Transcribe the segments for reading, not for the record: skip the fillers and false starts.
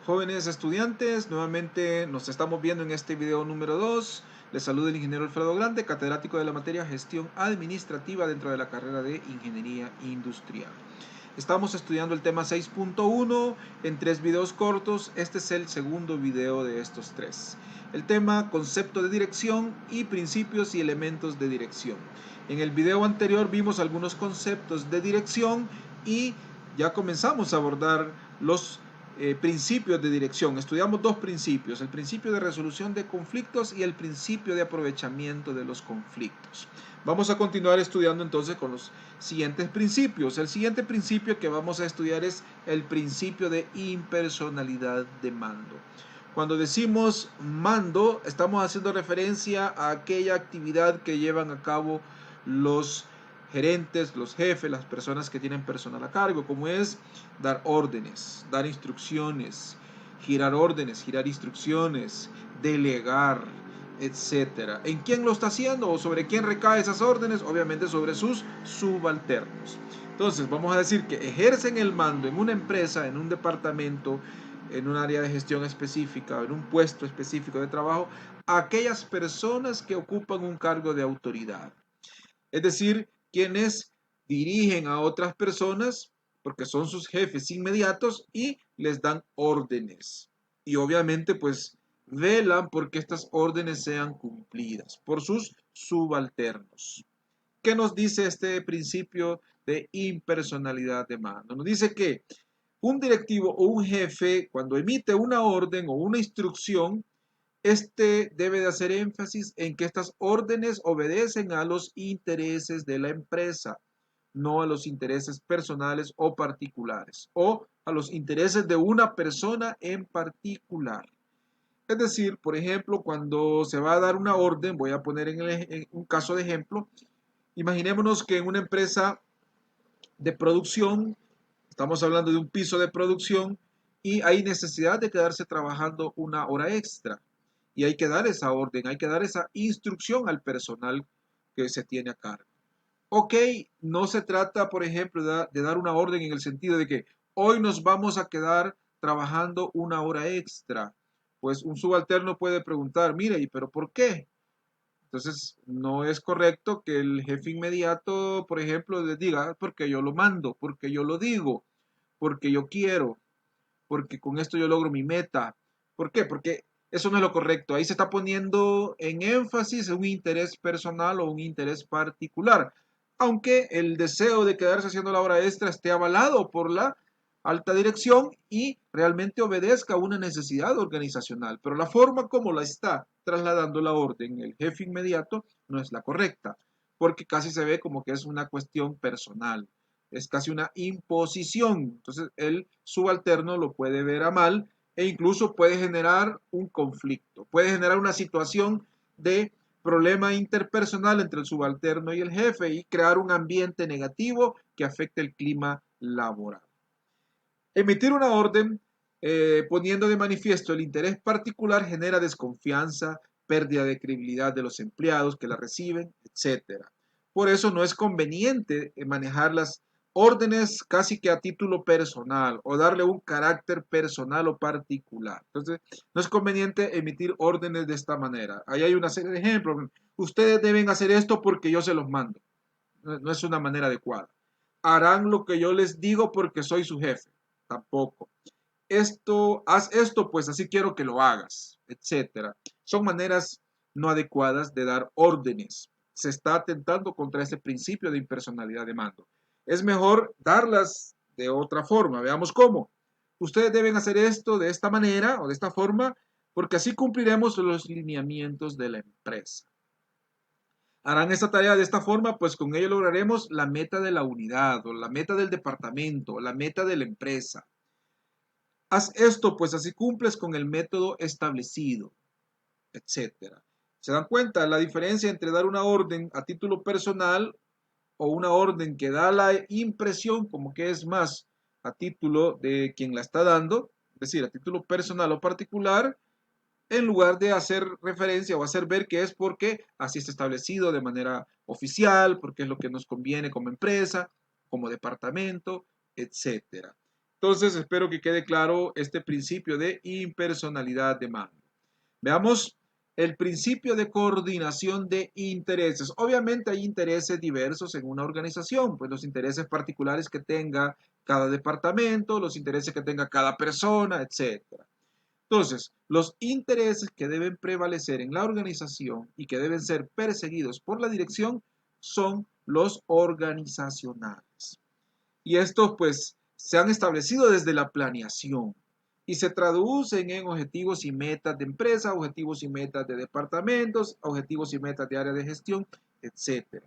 Jóvenes estudiantes, nuevamente nos estamos viendo en este video número 2. Les saluda el ingeniero Alfredo Grande, catedrático de la materia Gestión Administrativa dentro de la carrera de Ingeniería Industrial. Estamos estudiando el tema 6.1 en 3 videos cortos. Este es el segundo video de estos 3. El tema concepto de dirección y principios y elementos de dirección. En el video anterior vimos algunos conceptos de dirección y ya comenzamos a abordar los principios de dirección. Estudiamos dos principios, el principio de resolución de conflictos y el principio de aprovechamiento de los conflictos. Vamos a continuar estudiando entonces con los siguientes principios. El siguiente principio que vamos a estudiar es el principio de impersonalidad de mando. Cuando decimos mando, estamos haciendo referencia a aquella actividad que llevan a cabo los gerentes, los jefes, las personas que tienen personal a cargo, como es dar órdenes, dar instrucciones, girar órdenes, girar instrucciones, delegar, etcétera. ¿En quién lo está haciendo o sobre quién recae esas órdenes? Obviamente sobre sus subalternos. Entonces, vamos a decir que ejercen el mando en una empresa, en un departamento, en un área de gestión específica, en un puesto específico de trabajo, a aquellas personas que ocupan un cargo de autoridad. Es decir, quienes dirigen a otras personas porque son sus jefes inmediatos y les dan órdenes. Y obviamente pues velan porque estas órdenes sean cumplidas por sus subalternos. ¿Qué nos dice este principio de impersonalidad de mando? Nos dice que un directivo o un jefe, cuando emite una orden o una instrucción, este debe de hacer énfasis en que estas órdenes obedecen a los intereses de la empresa, no a los intereses personales o particulares, o a los intereses de una persona en particular. Es decir, por ejemplo, cuando se va a dar una orden, voy a poner en un caso de ejemplo, imaginémonos que en una empresa de producción, estamos hablando de un piso de producción, y hay necesidad de quedarse trabajando una hora extra. Y hay que dar esa orden, hay que dar esa instrucción al personal que se tiene a cargo. Ok, no se trata, por ejemplo, de dar una orden en el sentido de que hoy nos vamos a quedar trabajando una hora extra. Pues un subalterno puede preguntar, mire, ¿y pero por qué? Entonces, no es correcto que el jefe inmediato, por ejemplo, les diga, porque yo lo mando, porque yo lo digo, porque yo quiero, porque con esto yo logro mi meta. ¿Por qué? Porque eso no es lo correcto. Ahí se está poniendo en énfasis un interés personal o un interés particular. Aunque el deseo de quedarse haciendo la hora extra esté avalado por la alta dirección y realmente obedezca a una necesidad organizacional. Pero la forma como la está trasladando la orden el jefe inmediato no es la correcta, porque casi se ve como que es una cuestión personal, es casi una imposición. Entonces el subalterno lo puede ver a mal e incluso puede generar un conflicto, puede generar una situación de problema interpersonal entre el subalterno y el jefe y crear un ambiente negativo que afecte el clima laboral. Emitir una orden poniendo de manifiesto el interés particular genera desconfianza, pérdida de credibilidad de los empleados que la reciben, etcétera. Por eso no es conveniente manejar las órdenes casi que a título personal o darle un carácter personal o particular. Entonces, no es conveniente emitir órdenes de esta manera. Ahí hay una serie de ejemplos. Ustedes deben hacer esto porque yo se los mando. No es una manera adecuada. Harán lo que yo les digo porque soy su jefe. Tampoco. Haz esto, pues así quiero que lo hagas, etcétera. Son maneras no adecuadas de dar órdenes. Se está atentando contra ese principio de impersonalidad de mando. Es mejor darlas de otra forma. Veamos cómo. Ustedes deben hacer esto de esta manera o de esta forma porque así cumpliremos los lineamientos de la empresa. Harán esta tarea de esta forma, pues con ello lograremos la meta de la unidad o la meta del departamento, o la meta de la empresa. Haz esto, pues así cumples con el método establecido, etcétera. ¿Se dan cuenta la diferencia entre dar una orden a título personal o una orden que da la impresión como que es más a título de quien la está dando, es decir, a título personal o particular, en lugar de hacer referencia o hacer ver que es porque así está establecido de manera oficial, porque es lo que nos conviene como empresa, como departamento, etcétera. Entonces, espero que quede claro este principio de impersonalidad de mando. Veamos el principio de coordinación de intereses. Obviamente hay intereses diversos en una organización, pues los intereses particulares que tenga cada departamento, los intereses que tenga cada persona, etc. Entonces, los intereses que deben prevalecer en la organización y que deben ser perseguidos por la dirección son los organizacionales. Y estos pues se han establecido desde la planeación y se traducen en objetivos y metas de empresa, objetivos y metas de departamentos, objetivos y metas de área de gestión, etc.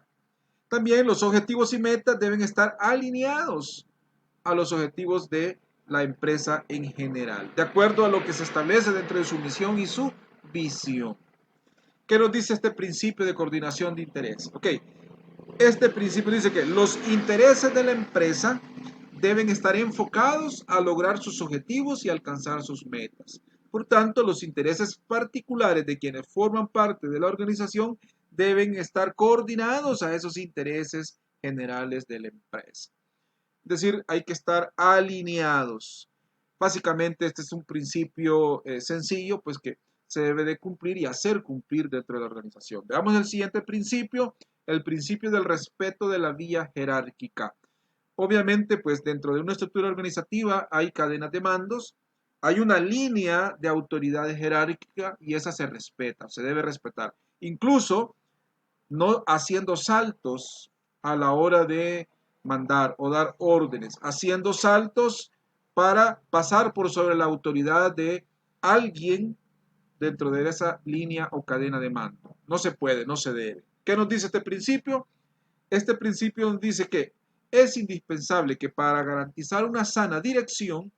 También los objetivos y metas deben estar alineados a los objetivos de la empresa en general, de acuerdo a lo que se establece dentro de su misión y su visión. ¿Qué nos dice este principio de coordinación de interés? Ok, este principio dice que los intereses de la empresa deben estar enfocados a lograr sus objetivos y alcanzar sus metas. Por tanto, los intereses particulares de quienes forman parte de la organización deben estar coordinados a esos intereses generales de la empresa. Es decir, hay que estar alineados. Básicamente, este es un principio sencillo, pues que se debe de cumplir y hacer cumplir dentro de la organización. Veamos el siguiente principio, el principio del respeto de la vía jerárquica. Obviamente, pues dentro de una estructura organizativa hay cadenas de mandos, hay una línea de autoridad jerárquica y esa se respeta, se debe respetar. Incluso no haciendo saltos a la hora de mandar o dar órdenes, haciendo saltos para pasar por sobre la autoridad de alguien dentro de esa línea o cadena de mando. No se puede, no se debe. ¿Qué nos dice este principio? Este principio nos dice que es indispensable que para garantizar una sana dirección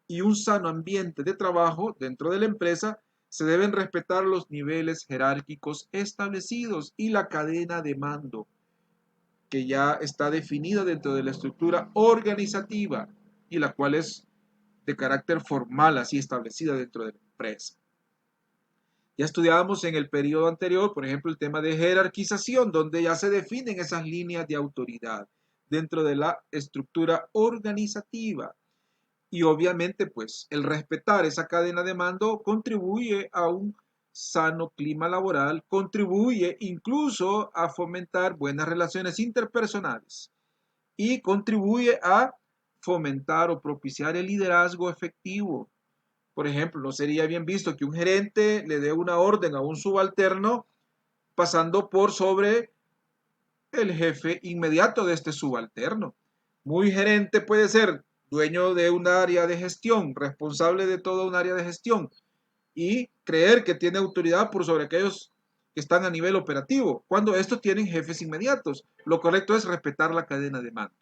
y un sano ambiente de trabajo dentro de la empresa, se deben respetar los niveles jerárquicos establecidos y la cadena de mando que ya está definida dentro de la estructura organizativa y la cual es de carácter formal, así establecida dentro de la empresa. Ya estudiábamos en el periodo anterior, por ejemplo, el tema de jerarquización, donde ya se definen esas líneas de autoridad dentro de la estructura organizativa. Y obviamente, pues, el respetar esa cadena de mando contribuye a un sano clima laboral, contribuye incluso a fomentar buenas relaciones interpersonales y contribuye a fomentar o propiciar el liderazgo efectivo. Por ejemplo, no sería bien visto que un gerente le dé una orden a un subalterno pasando por sobre el jefe inmediato de este subalterno. Muy gerente puede ser dueño de un área de gestión, responsable de toda un área de gestión y creer que tiene autoridad por sobre aquellos que están a nivel operativo, cuando estos tienen jefes inmediatos. Lo correcto es respetar la cadena de mando.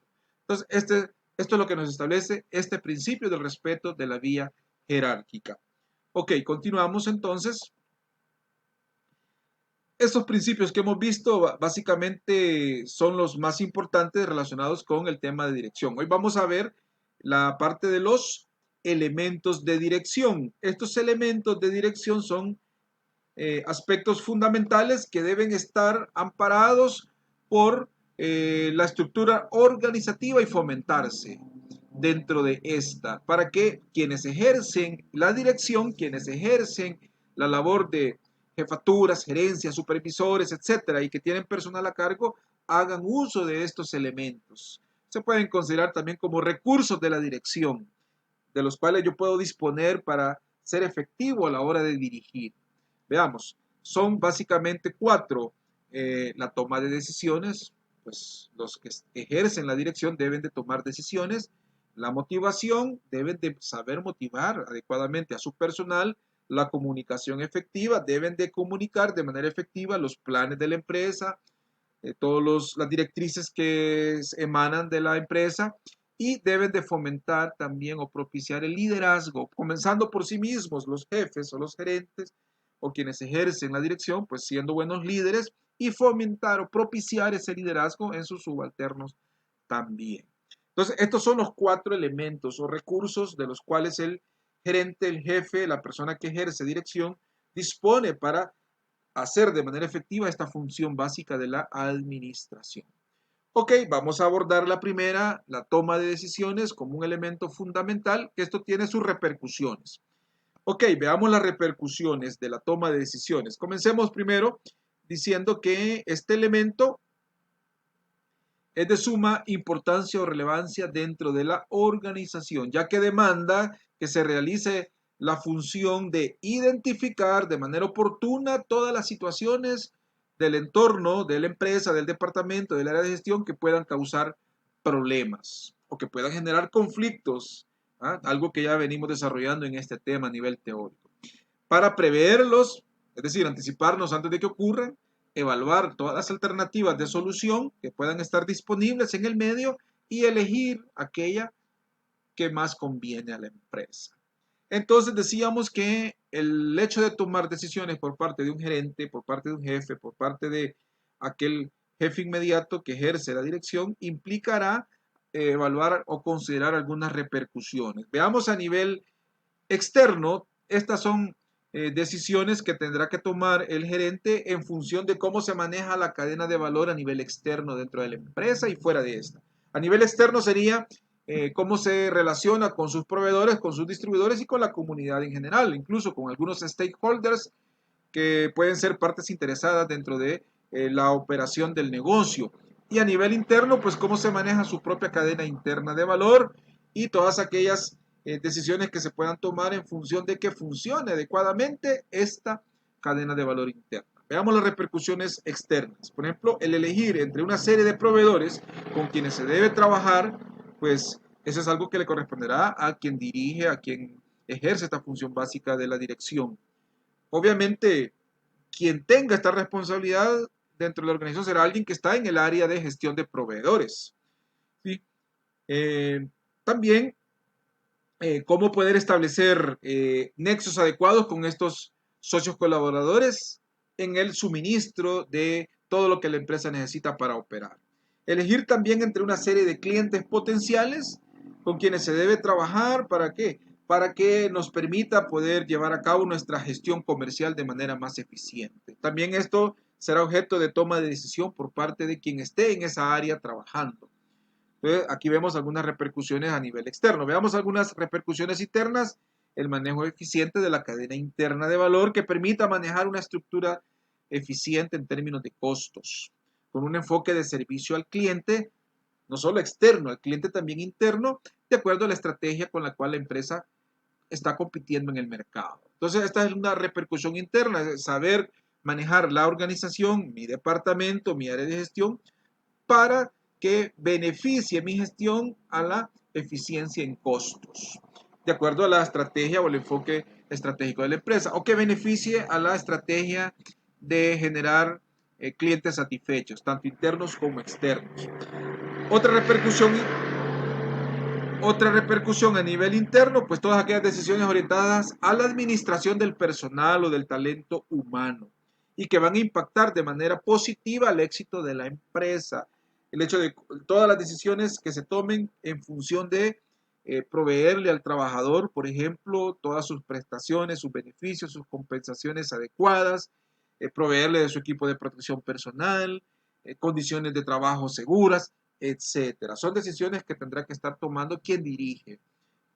Entonces, esto es lo que nos establece este principio del respeto de la vía jerárquica. Ok, continuamos entonces. Estos principios que hemos visto básicamente son los más importantes relacionados con el tema de dirección. Hoy vamos a ver la parte de los elementos de dirección. Estos elementos de dirección son aspectos fundamentales que deben estar amparados por la estructura organizativa y fomentarse dentro de esta, para que quienes ejercen la dirección, quienes ejercen la labor de jefaturas, gerencias, supervisores, etcétera, y que tienen personal a cargo, hagan uso de estos elementos. Se pueden considerar también como recursos de la dirección, de los cuales yo puedo disponer para ser efectivo a la hora de dirigir. Veamos, son básicamente cuatro. La toma de decisiones, pues los que ejercen la dirección deben de tomar decisiones. La motivación, deben de saber motivar adecuadamente a su personal. La comunicación efectiva, deben de comunicar de manera efectiva los planes de la empresa, todas las directrices que emanan de la empresa y deben de fomentar también o propiciar el liderazgo, comenzando por sí mismos, los jefes o los gerentes o quienes ejercen la dirección, pues siendo buenos líderes y fomentar o propiciar ese liderazgo en sus subalternos también. Entonces, estos son los cuatro elementos o recursos de los cuales el gerente, el jefe, la persona que ejerce dirección, dispone para hacer de manera efectiva esta función básica de la administración. Ok, vamos a abordar la primera, la toma de decisiones, como un elemento fundamental, que esto tiene sus repercusiones. Ok, veamos las repercusiones de la toma de decisiones. Comencemos primero diciendo que este elemento es de suma importancia o relevancia dentro de la organización, ya que demanda que se realice la función de identificar de manera oportuna todas las situaciones del entorno, de la empresa, del departamento, del área de gestión que puedan causar problemas o que puedan generar conflictos, ¿ah? Algo que ya venimos desarrollando en este tema a nivel teórico. Para preverlos, es decir, anticiparnos antes de que ocurran, evaluar todas las alternativas de solución que puedan estar disponibles en el medio y elegir aquella que más conviene a la empresa. Entonces decíamos que el hecho de tomar decisiones por parte de un gerente, por parte de un jefe, por parte de aquel jefe inmediato que ejerce la dirección, implicará evaluar o considerar algunas repercusiones. Veamos a nivel externo, estas son decisiones que tendrá que tomar el gerente en función de cómo se maneja la cadena de valor a nivel externo dentro de la empresa y fuera de esta. A nivel externo sería cómo se relaciona con sus proveedores, con sus distribuidores y con la comunidad en general, incluso con algunos stakeholders que pueden ser partes interesadas dentro de la operación del negocio. Y a nivel interno, pues cómo se maneja su propia cadena interna de valor y todas aquellas decisiones que se puedan tomar en función de que funcione adecuadamente esta cadena de valor interna. Veamos las repercusiones externas. Por ejemplo, el elegir entre una serie de proveedores con quienes se debe trabajar, pues eso es algo que le corresponderá a quien dirige, a quien ejerce esta función básica de la dirección. Obviamente, quien tenga esta responsabilidad dentro de la organización será alguien que está en el área de gestión de proveedores. ¿Sí? Eh, También, cómo poder establecer nexos adecuados con estos socios colaboradores en el suministro de todo lo que la empresa necesita para operar. Elegir también entre una serie de clientes potenciales con quienes se debe trabajar. ¿Para qué? Para que nos permita poder llevar a cabo nuestra gestión comercial de manera más eficiente. También esto será objeto de toma de decisión por parte de quien esté en esa área trabajando. Entonces, aquí vemos algunas repercusiones a nivel externo. Veamos algunas repercusiones internas. El manejo eficiente de la cadena interna de valor que permita manejar una estructura eficiente en términos de costos, con un enfoque de servicio al cliente, no solo externo, al cliente también interno, de acuerdo a la estrategia con la cual la empresa está compitiendo en el mercado. Entonces, esta es una repercusión interna, es saber manejar la organización, mi departamento, mi área de gestión, para que beneficie mi gestión a la eficiencia en costos, de acuerdo a la estrategia o el enfoque estratégico de la empresa, o que beneficie a la estrategia de generar clientes satisfechos, tanto internos como externos. Otra repercusión, otra repercusión a nivel interno, pues todas aquellas decisiones orientadas a la administración del personal o del talento humano y que van a impactar de manera positiva al éxito de la empresa. El hecho de todas las decisiones que se tomen en función de proveerle al trabajador, por ejemplo, todas sus prestaciones, sus beneficios, sus compensaciones adecuadas, proveerle de su equipo de protección personal, condiciones de trabajo seguras, etcétera. Son decisiones que tendrá que estar tomando quien dirige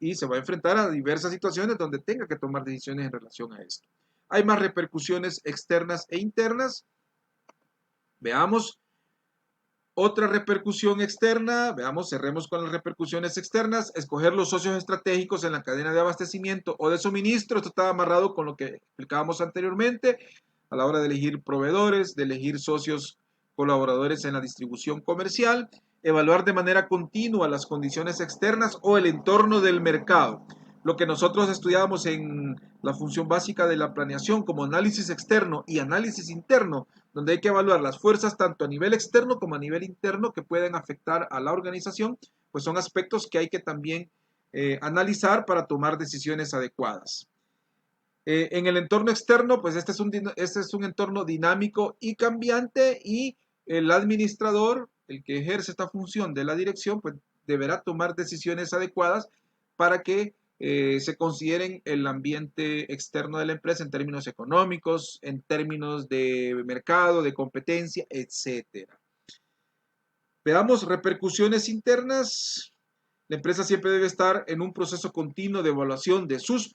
y se va a enfrentar a diversas situaciones donde tenga que tomar decisiones en relación a esto. Hay más repercusiones externas e internas. Veamos otra repercusión externa. Veamos, cerremos con las repercusiones externas. Escoger los socios estratégicos en la cadena de abastecimiento o de suministro. Esto está amarrado con lo que explicábamos anteriormente a la hora de elegir proveedores, de elegir socios colaboradores en la distribución comercial, evaluar de manera continua las condiciones externas o el entorno del mercado. Lo que nosotros estudiamos en la función básica de la planeación como análisis externo y análisis interno, donde hay que evaluar las fuerzas tanto a nivel externo como a nivel interno que pueden afectar a la organización, pues son aspectos que hay que también analizar para tomar decisiones adecuadas. En el entorno externo, pues este es un entorno dinámico y cambiante y el administrador, el que ejerce esta función de la dirección, pues deberá tomar decisiones adecuadas para que se consideren el ambiente externo de la empresa en términos económicos, en términos de mercado, de competencia, etcétera. Veamos repercusiones internas. La empresa siempre debe estar en un proceso continuo de evaluación de sus